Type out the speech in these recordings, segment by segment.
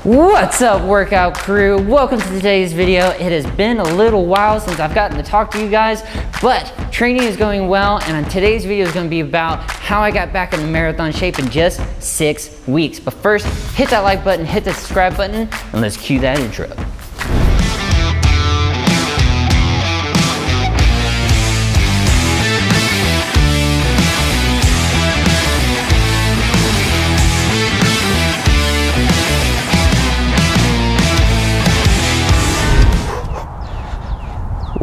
What's up, workout crew? Welcome to today's video. It has been a little while since I've gotten to talk to you guys, but training is going well, and today's video is going to be about how I got back in marathon shape in just 6 weeks. But first, hit that like button, hit the subscribe button, and let's cue that intro.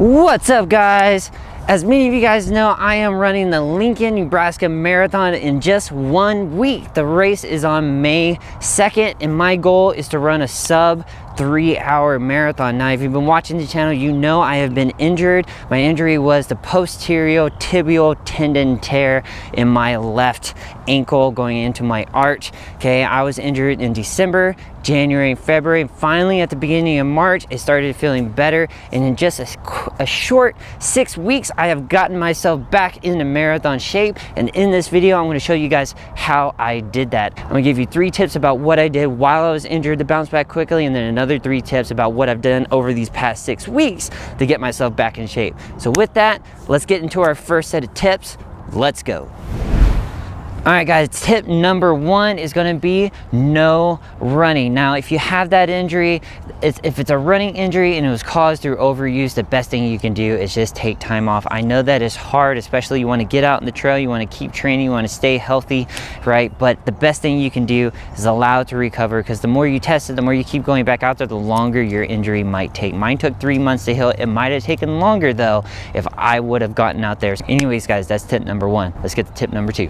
What's up, guys? As many of you guys know, I am running the Lincoln, Nebraska Marathon in just 1 week. The race is on May 2nd, and my goal is to run a sub 3-hour marathon. Now, if you've been watching the channel, you know I have been injured. My injury was the posterior tibial tendon tear in my left ankle going into my arch. Okay, I was injured in December, January, February. Finally, at the beginning of March, I started feeling better, and in just a short 6 weeks, I have gotten myself back into marathon shape. And in this video, I'm going to show you guys how I did that. I'm going to give you 3 tips about what I did while I was injured to bounce back quickly, and then another 3 tips about what I've done over these past 6 weeks to get myself back in shape. So with that, let's get into our first set of tips. Let's go. All right, guys, tip number 1 is going to be no running. Now, if you have that injury, if it's a running injury and it was caused through overuse, the best thing you can do is just take time off. I know that is hard, especially you want to get out in the trail, you want to keep training, you want to stay healthy, right? But the best thing you can do is allow it to recover, because the more you test it, the more you keep going back out there, the longer your injury might take. Mine took 3 months to heal. It might have taken longer, though, if I would have gotten out there. Anyways, guys, that's tip number 1. Let's get to tip number 2.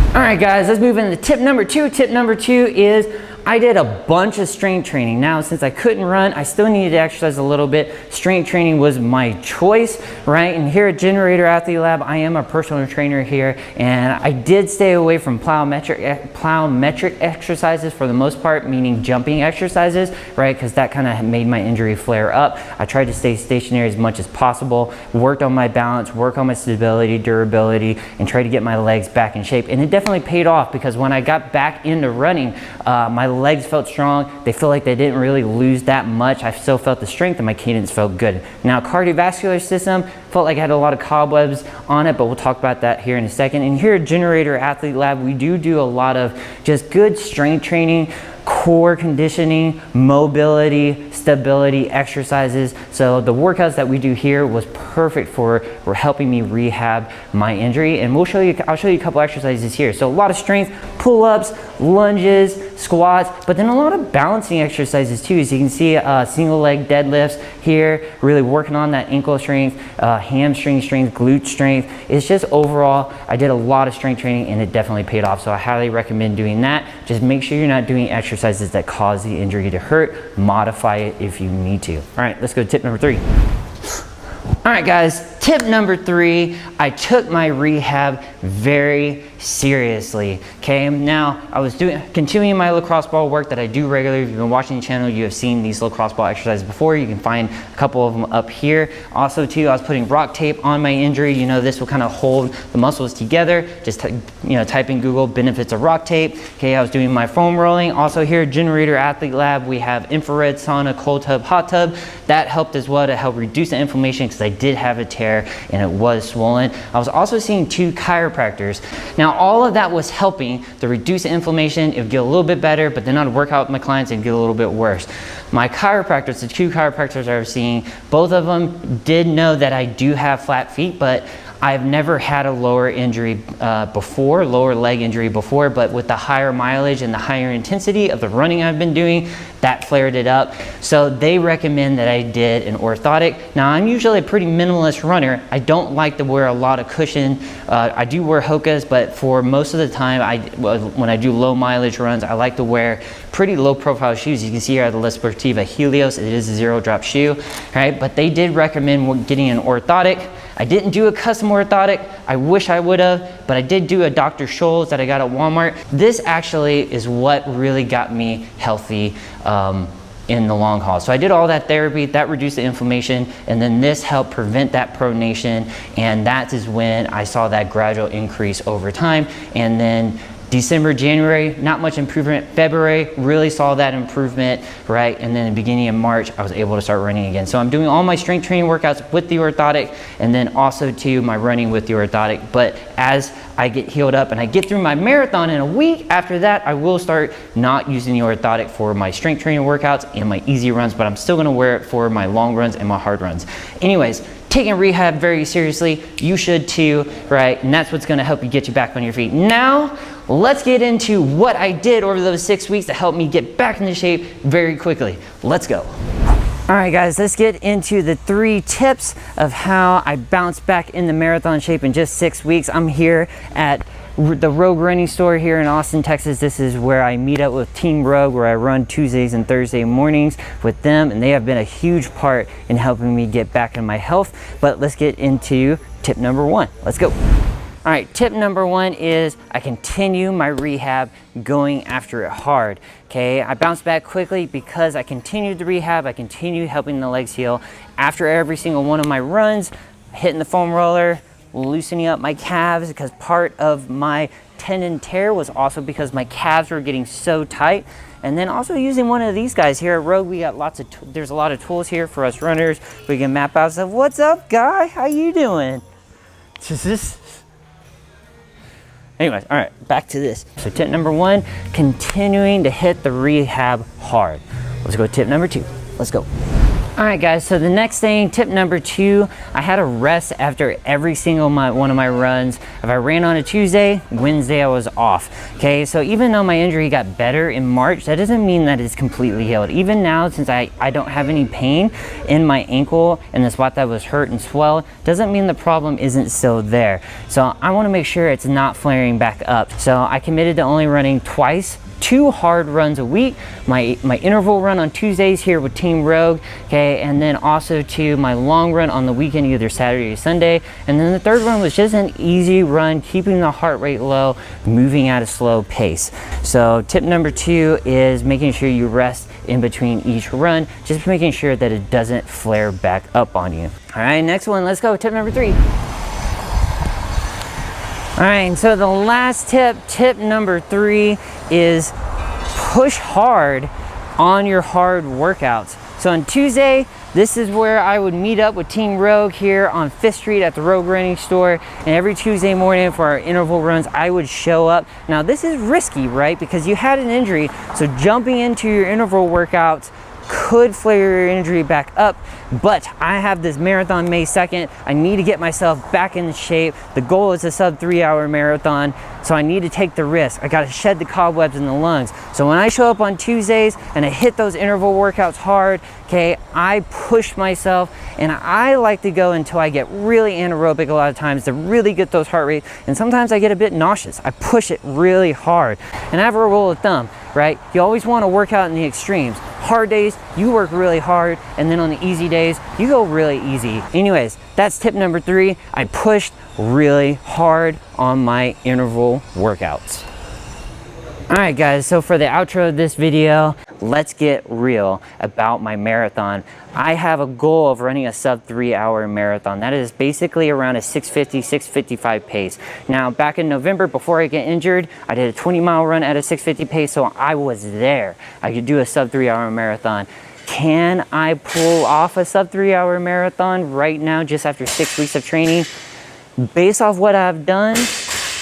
All right, guys, let's move into tip number 2. Tip number 2 is I did a bunch of strength training. Now, since I couldn't run, I still needed to exercise a little bit. Strength training was my choice, right? And here at Generator Athlete Lab, I am a personal trainer here, and I did stay away from plyometric exercises for the most part, meaning jumping exercises, right? Because that kind of made my injury flare up. I tried to stay stationary as much as possible, worked on my balance, worked on my stability, durability, and tried to get my legs back in shape. And it definitely paid off, because when I got back into running, my legs felt strong. They feel like they didn't really lose that much. I still felt the strength, and my cadence felt good. Now, cardiovascular system felt like I had a lot of cobwebs on it, but we'll talk about that here in a second. And here at Generator Athlete Lab, we do a lot of just good strength training, core conditioning, mobility, stability exercises. So the workouts that we do here was perfect for helping me rehab my injury. And I'll show you a couple exercises here. So a lot of strength, pull-ups, lunges, squats, but then a lot of balancing exercises too. As you can see, single leg deadlifts here, really working on that ankle strength, hamstring strength, glute strength. It's just overall, I did a lot of strength training, and it definitely paid off. So I highly recommend doing that. Just make sure you're not doing exercises that cause the injury to hurt. Modify it if you need to. All right, let's go to tip number 3. All right, guys, tip number 3, I took my rehab very seriously. Okay, now I was continuing my lacrosse ball work that I do regularly. If you've been watching the channel, you have seen these lacrosse ball exercises before. You can find a couple of them up here. Also too, I was putting rock tape on my injury. You know, this will kind of hold the muscles together. Just type in Google benefits of rock tape. Okay, I was doing my foam rolling. Also here at Generator Athlete Lab, we have infrared sauna, cold tub, hot tub. That helped as well to help reduce the inflammation, because I did have a tear and it was swollen. I was also seeing 2 chiropractors. Now, all of that was helping to reduce the inflammation. It would get a little bit better, but then I'd work out with my clients and get a little bit worse. My chiropractors, the 2 chiropractors I was seeing, both of them did know that I do have flat feet, but I've never had a lower injury before, lower leg injury before, but with the higher mileage and the higher intensity of the running I've been doing, that flared it up. So they recommend that I did an orthotic. Now, I'm usually a pretty minimalist runner. I don't like to wear a lot of cushion. I do wear Hokas, but for most of the time, when I do low mileage runs, I like to wear pretty low profile shoes. You can see here I have the La Sportiva Helios. It is a 0-drop shoe, right? But they did recommend getting an orthotic. I didn't do a custom orthotic. I wish I would have, but I did do a Dr. Scholl's that I got at Walmart. This actually is what really got me healthy in the long haul. So I did all that therapy, that reduced the inflammation, and then this helped prevent that pronation, and that is when I saw that gradual increase over time. And then December, January, not much improvement. February, really saw that improvement, right? And then the beginning of March, I was able to start running again. So I'm doing all my strength training workouts with the orthotic, and then also too my running with the orthotic. But as I get healed up and I get through my marathon in a week, after that, I will start not using the orthotic for my strength training workouts and my easy runs, but I'm still gonna wear it for my long runs and my hard runs. Anyways, taking rehab very seriously, you should too, right? And that's what's gonna help you get you back on your feet. Now, let's get into what I did over those 6 weeks to help me get back into shape very quickly. Let's go. All right, guys, let's get into the 3 tips of how I bounced back in the marathon shape in just 6 weeks. I'm here at the Rogue Running Store here in Austin, Texas. This is where I meet up with Team Rogue, where I run Tuesdays and Thursday mornings with them, and they have been a huge part in helping me get back in my health. But let's get into tip number 1. Let's go. All right, tip number 1 is I continue my rehab going after it hard, okay? I bounce back quickly because I continued the rehab, I continued helping the legs heal. After every single one of my runs, hitting the foam roller, loosening up my calves, because part of my tendon tear was also because my calves were getting so tight. And then also using one of these guys here at Rogue, we got lots of, there's a lot of tools here for us runners. We can map out stuff. What's up, guy? How you doing? Anyways, all right, back to this. So tip number 1, continuing to hit the rehab hard. Let's go to tip number 2. Let's go. All right, guys, so the next thing, tip number 2, I had a rest after every single one of my runs. If I ran on a Tuesday, Wednesday I was off, okay? So even though my injury got better in March, that doesn't mean that it's completely healed. Even now, since I don't have any pain in my ankle and the spot that was hurt and swelled, doesn't mean the problem isn't still there. So I wanna make sure it's not flaring back up. So I committed to only running 2 hard runs a week. My interval run on Tuesdays here with Team Rogue, okay, and then also to my long run on the weekend, either Saturday or Sunday. And then the third run was just an easy run, keeping the heart rate low, moving at a slow pace. So tip number 2 is making sure you rest in between each run, just making sure that it doesn't flare back up on you. All right, next one, let's go, tip number 3. All right, and so the last tip number 3 is push hard on your hard workouts. So on Tuesday, this is where I would meet up with Team Rogue here on 5th Street at the Rogue Running Store. And every Tuesday morning for our interval runs, I would show up. Now this is risky, right? Because you had an injury, so jumping into your interval workouts could flare your injury back up, but I have this marathon May 2nd. I need to get myself back in shape. The goal is a sub 3-hour marathon, so I need to take the risk. I gotta shed the cobwebs in the lungs. So when I show up on Tuesdays and I hit those interval workouts hard, okay, I push myself, and I like to go until I get really anaerobic a lot of times to really get those heart rates, and sometimes I get a bit nauseous. I push it really hard. And I have a rule of thumb, right? You always wanna work out in the extremes. Hard days, you work really hard, and then on the easy days, you go really easy. Anyways, that's tip number 3. I pushed really hard on my interval workouts. All right, guys, so for the outro of this video, let's get real about my marathon. I have a goal of running a sub 3-hour marathon. That is basically around a 6:50, 6:55 pace. Now, back in November, before I get injured, I did a 20-mile run at a 6:50 pace, so I was there. I could do a sub 3-hour marathon. Can I pull off a sub 3-hour marathon right now, just after 6 weeks of training? Based off what I've done,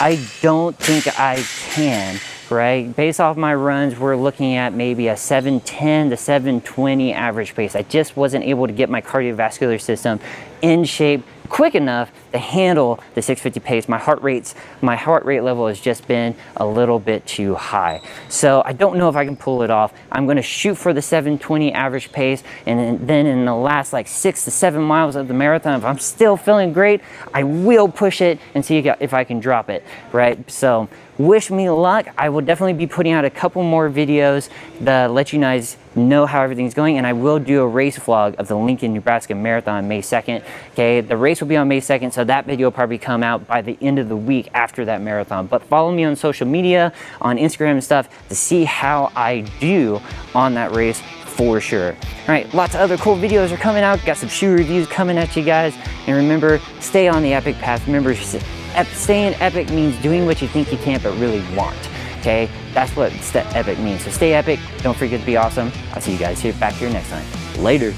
I don't think I can. Right? Based off my runs, we're looking at maybe a 7:10 to 7:20 average pace. I just wasn't able to get my cardiovascular system in shape quick enough to handle the 6:50 pace. My heart rate level has just been a little bit too high. So I don't know if I can pull it off. I'm gonna shoot for the 7:20 average pace, and then in the last like 6 to 7 miles of the marathon, if I'm still feeling great, I will push it and see if I can drop it, right? So wish me luck. I will definitely be putting out a couple more videos that let you guys know how everything's going, and I will do a race vlog of the Lincoln, Nebraska Marathon May 2nd. Okay, the race will be on May 2nd, so that video will probably come out by the end of the week after that marathon. But follow me on social media, on Instagram and stuff, to see how I do on that race for sure. All right, lots of other cool videos are coming out. Got some shoe reviews coming at you guys. And remember, stay on the epic path. Remember, staying epic means doing what you think you can't but really want. okay? That's what epic means. So stay epic. Don't forget to be awesome. I'll see you guys back here next time. Later.